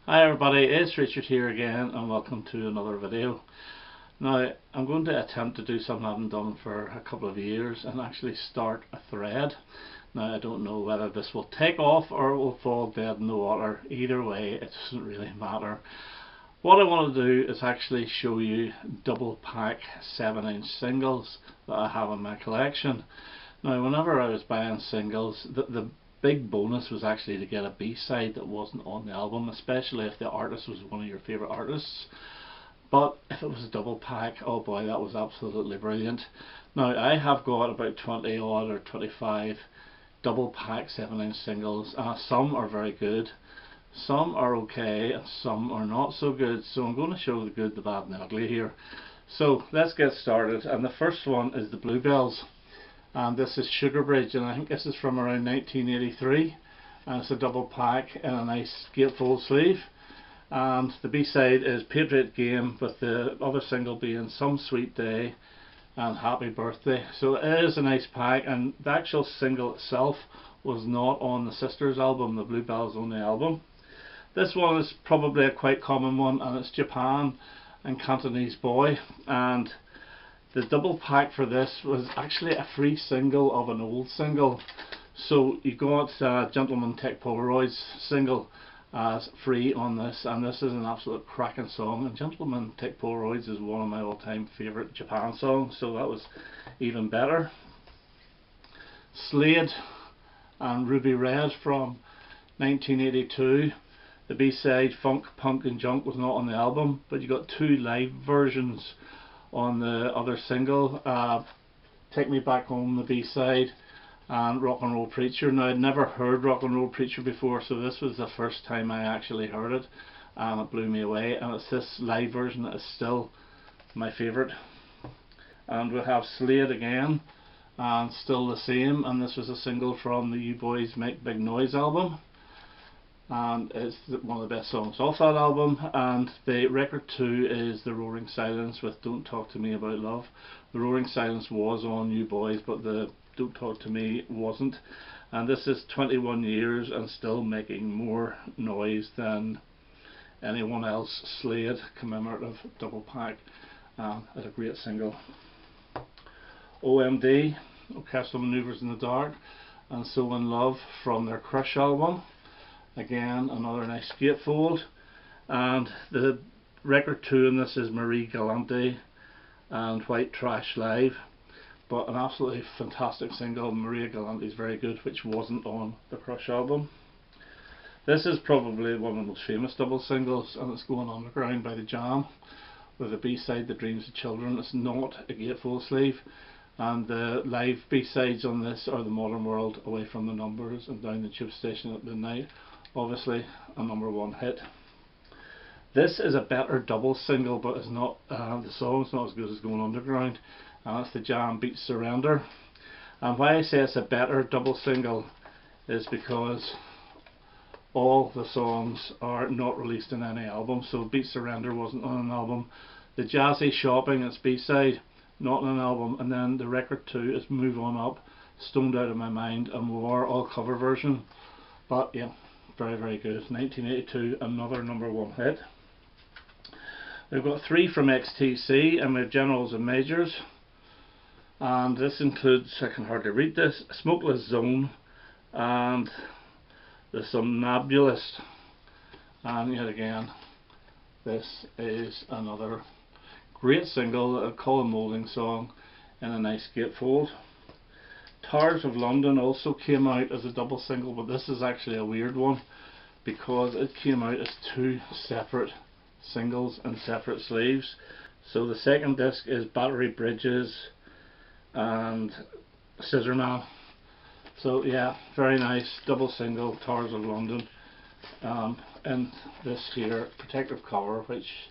Hi everybody, it's Richard here again and welcome to another video. Now I'm going to attempt to do something I haven't done for a couple of years and actually start a thread. Now I don't know whether this will take off or it will fall dead in the water. Either way it doesn't really matter. What I want to do is actually show you double pack 7-inch singles that I have in my collection. Now whenever I was buying singles, the big bonus was actually to get a B-side that wasn't on the album, especially if the artist was one of your favourite artists. But if it was a double pack, oh boy, that was absolutely brilliant. Now I have got about 20 odd or 25 double pack 7-inch singles. Some are very good, some are okay, and some are not so good. So I'm going to show the good, the bad and the ugly here. So let's get started, and the first one is the Bluebells. And this is Sugar Bridge, and I think this is from around 1983, and it's a double pack in a nice gatefold sleeve. And the B-side is Patriot Game, with the other single being Some Sweet Day and Happy Birthday. So it is a nice pack, and the actual single itself was not on the Sisters album, the Bluebells only album. This one is probably a quite common one, and it's Japan and Cantonese Boy. And the double pack for this was actually a free single of an old single. So you got Gentlemen Take Polaroids single as free on this, and this is an absolute cracking song. And Gentlemen Take Polaroids is one of my all-time favourite Japan songs, so that was even better. Slade and Ruby Red from 1982. The B-side Funk, Punk and Junk was not on the album, but you got two live versions on the other single. Take Me Back Home, the B-side, and Rock and Roll Preacher. Now I'd never heard Rock and Roll Preacher before, so this was the first time I actually heard it, and it blew me away. And it's this live version that is still my favourite. And we have Slade again, and Still the Same, and this was a single from the You Boys Make Big Noise album, and it's one of the best songs off that album. And the record 2 is The Roaring Silence with Don't Talk to Me About Love. The Roaring Silence was on You Boys, but the Don't Talk to Me wasn't. And this is 21 years and still making more noise than anyone else. Slade commemorative double pack, it's a great single. OMD, Orchestral Maneuvers in the Dark, and So In Love from their Crush album. Again, another nice gatefold. And the record 2 in this is Marie Galante and White Trash Live, but an absolutely fantastic single. Maria Galante is very good, which wasn't on the Crush album. This is probably one of the most famous double singles, and it's Going Underground by The Jam, with the B-side The Dreams of Children. It's not a gatefold sleeve, and the live B-sides on this are The Modern World, Away From the Numbers, and Down the Tube Station at Midnight. Obviously a #1 hit. This is a better double single, but it's not, the song's not as good as Going Underground, and that's The Jam Beat Surrender. And why I say it's a better double single is because all the songs are not released in any album. So Beat Surrender wasn't on an album. The Jazzy Shopping, it's B-side, not on an album. And then the record 2 is Move On Up, Stoned Out of My Mind and More, all cover version. But yeah, very very good. 1982, another #1 hit. We've got 3 from XTC, and we have Generals and Majors, and this includes, I can hardly read this, Smokeless Zone and The Somnambulist. And yet again, this is another great single, a Colin Moulding song in a nice gatefold. Towers of London also came out as a double single, but this is actually a weird one because it came out as 2 separate singles and separate sleeves. So the second disc is Battery Bridges and Scissor Man. So yeah, very nice double single, Towers of London, and this here protective cover, which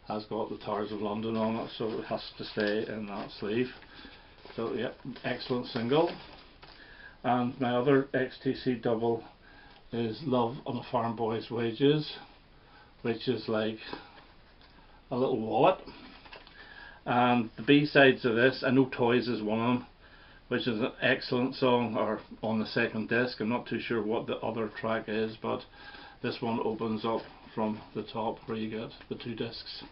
has got the Towers of London on it, so it has to stay in that sleeve. So yeah, excellent single. And my other XTC double is Love on a Farm Boy's Wages, which is like a little wallet. And the B-sides of this, I know Toys is one of them, which is an excellent song, or on the second disc. I'm not too sure what the other track is, but this one opens up from the top where you get the 2 discs.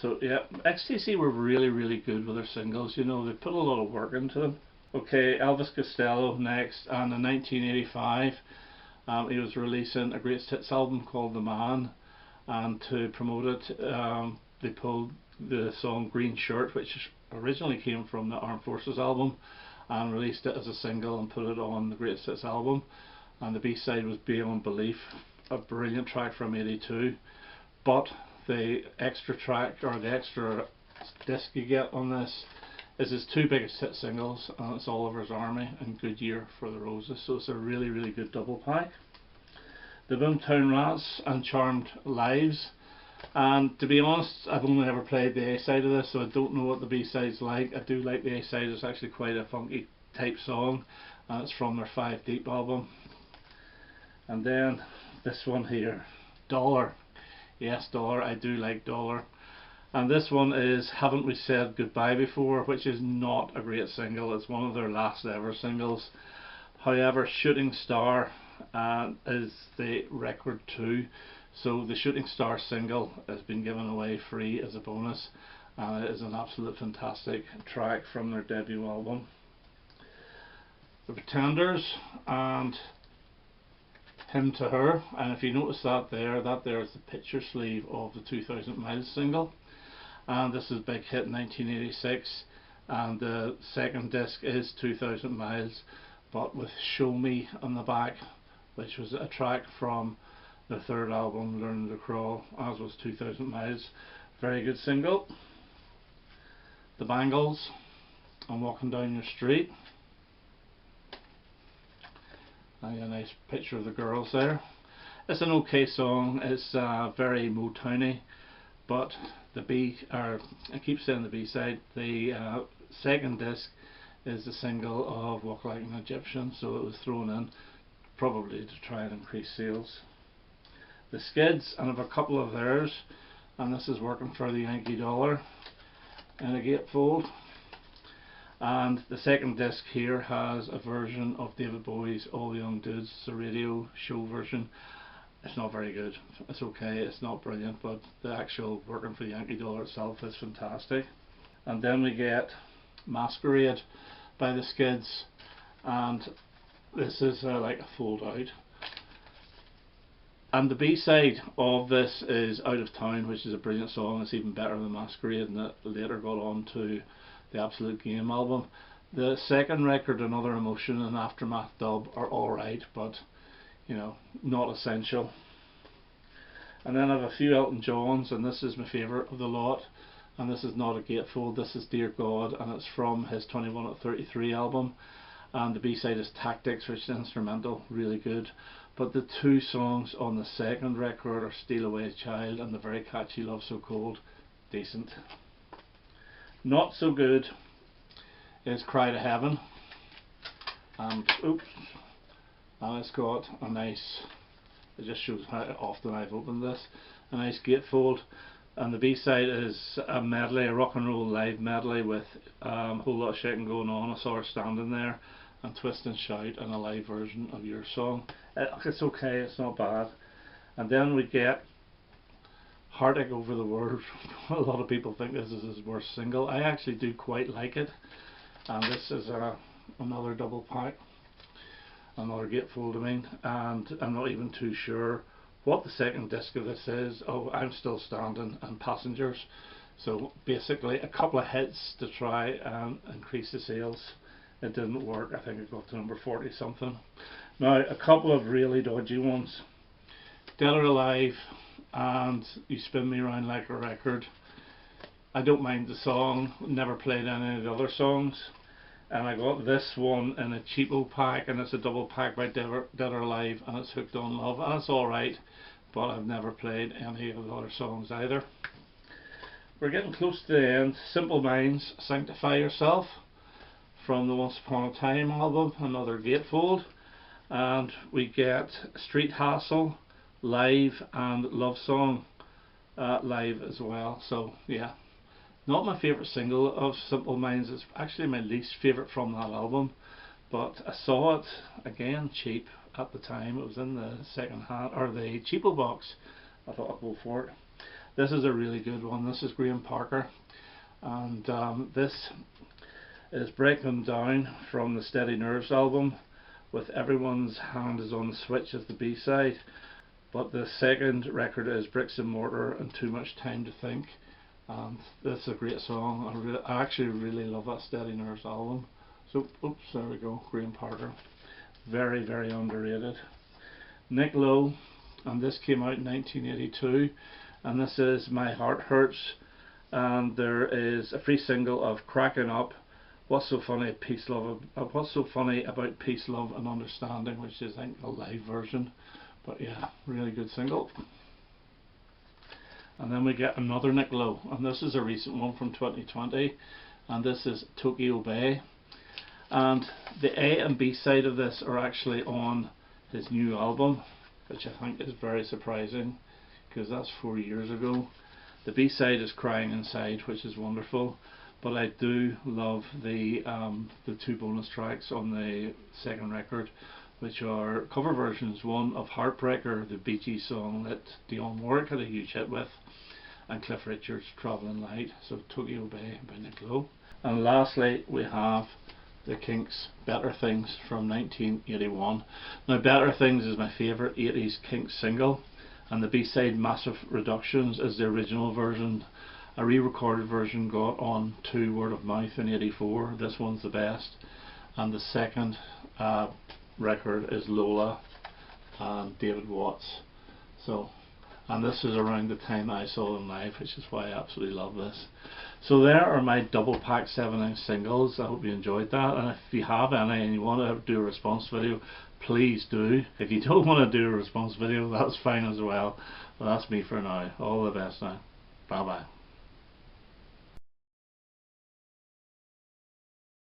So yeah, XTC were really good with their singles, you know, they put a lot of work into them. Okay, Elvis Costello next, and in 1985 he was releasing a greatest hits album called The Man, and to promote it they pulled the song Green Shirt, which originally came from the Armed Forces album, and released it as a single and put it on the greatest hits album. And the B-side was Beyond Belief, a brilliant track from '82, but the extra track, or the extra disc you get on this, is his 2 biggest hit singles, and it's Oliver's Army and Good Year for the Roses. So it's a really good double pack. The Boomtown Rats and Charmed Lives, and to be honest, I've only ever played the A side of this, so I don't know what the B side's like. I do like the A side, it's actually quite a funky type song, and it's from their 5 Deep album. And then this one here, Dollar. Yes, Dollar, I do like Dollar. And this one is Haven't We Said Goodbye Before, which is not a great single. It's one of their last ever singles. However, Shooting Star is the record 2, so the Shooting Star single has been given away free as a bonus, and it is an absolute fantastic track from their debut album. The Pretenders and Him to Her, and if you notice that there is the picture sleeve of the 2000 Miles single, and this is a big hit in 1986, and the second disc is 2000 Miles, but with Show Me on the back, which was a track from their 3rd album, Learning to Crawl, as was 2000 Miles. Very good single. The Bangles and Walking Down Your Street. And a nice picture of the girls there. It's an okay song, it's very Motowny, but I keep saying the B-side, the second disc is the single of Walk Like an Egyptian, so it was thrown in probably to try and increase sales. The Skids, and I have a couple of theirs, and this is Working for the Yankee Dollar in a gatefold. And the second disc here has a version of David Bowie's All the Young Dudes, the radio show version. It's not very good, it's okay, it's not brilliant, but the actual Working for the Yankee Dollar itself is fantastic. And then we get Masquerade by the Skids, and this is like a fold out. And the B-side of this is Out of Town, which is a brilliant song. It's even better than Masquerade, and it later got on to the Absolute Game album. The second record, Another Emotion and Aftermath Dub, are alright, but you know, not essential. And then I have a few Elton Johns, and this is my favourite of the lot, and this is not a gatefold, this is Dear God, and it's from his 21 at 33 album, and the B-side is Tactics, which is instrumental, really good. But the 2 songs on the second record are Steal Away Child and the very catchy Love So Cold, decent. Not so good is Cry to Heaven, and oops, and it's got a nice, it just shows how often I've opened this, a nice gatefold. And the B-side is a medley, a rock and roll live medley with a whole lot of shaking going on. I saw Her Standing There, and Twist and Shout, and a live version of Your Song. It's okay, it's not bad. And then we get Heartache Over the World. A lot of people think this is his worst single. I actually do quite like it, and this is another double pack, another gatefold I mean, and I'm not even too sure what the second disc of this is. Oh, I'm Still Standing and Passengers. So basically a couple of hits to try and increase the sales. It didn't work. I think it got to number 40 something. Now a couple of really dodgy ones. Dead or Alive and You Spin Me Round Like a Record. I don't mind the song, never played any of the other songs, and I got this one in a cheapo pack, and it's a double pack by Dead or Alive, and it's Hooked on Love, and it's alright, but I've never played any of the other songs either. We're getting close to the end. Simple Minds, Sanctify Yourself, from the Once Upon a Time album, another gatefold. And we get Street Hassle live and Love Song live as well. So yeah, not my favourite single of Simple Minds. It's actually my least favourite from that album, but I saw it again cheap at the time. It was in the second hand, or the cheapo box, I thought I'd go for it. This is a really good one. This is Graham Parker, and this is breaking down from the Steady Nerves album with Everyone's Hand Is on the Switch as the B-side, but the second record is Bricks and Mortar and Too Much Time to Think, and this is a great song. I actually really love that Steady Nerves album. So oops, there we go, Graham Parker, very very underrated. Nick Lowe, and this came out in 1982, and this is My Heart Hurts, and there is a free single of Cracking Up, What's So Funny About Peace, Love and Understanding, which is I think a live version, but yeah, really good single. And then we get another Nick Lowe, and this is a recent one from 2020, and this is Tokyo Bay, and the A and B side of this are actually on his new album, which I think is very surprising because that's 4 years ago. The B side is Crying Inside, which is wonderful, but I do love the two bonus tracks on the second record, which are cover versions, one of Heartbreaker, the Bee Gees song that Dionne Warwick had a huge hit with, and Cliff Richard's Travelling Light. So Tokyo Bay by Nick Lowe. And lastly we have the Kinks' Better Things from 1981. Now Better Things is my favourite 80s Kinks single, and the B-side Massive Reductions is the original version. A re-recorded version got on to Word of Mouth in 84. This one's the best, and the second record is Lola and David Watts. So, and this is around the time I saw them live, which is why I absolutely love this. So there are my double pack 7-inch singles. I hope you enjoyed that, and if you have any and you want to do a response video, please do. If you don't want to do a response video, that's fine as well, but that's me for now. All the best now. Bye bye.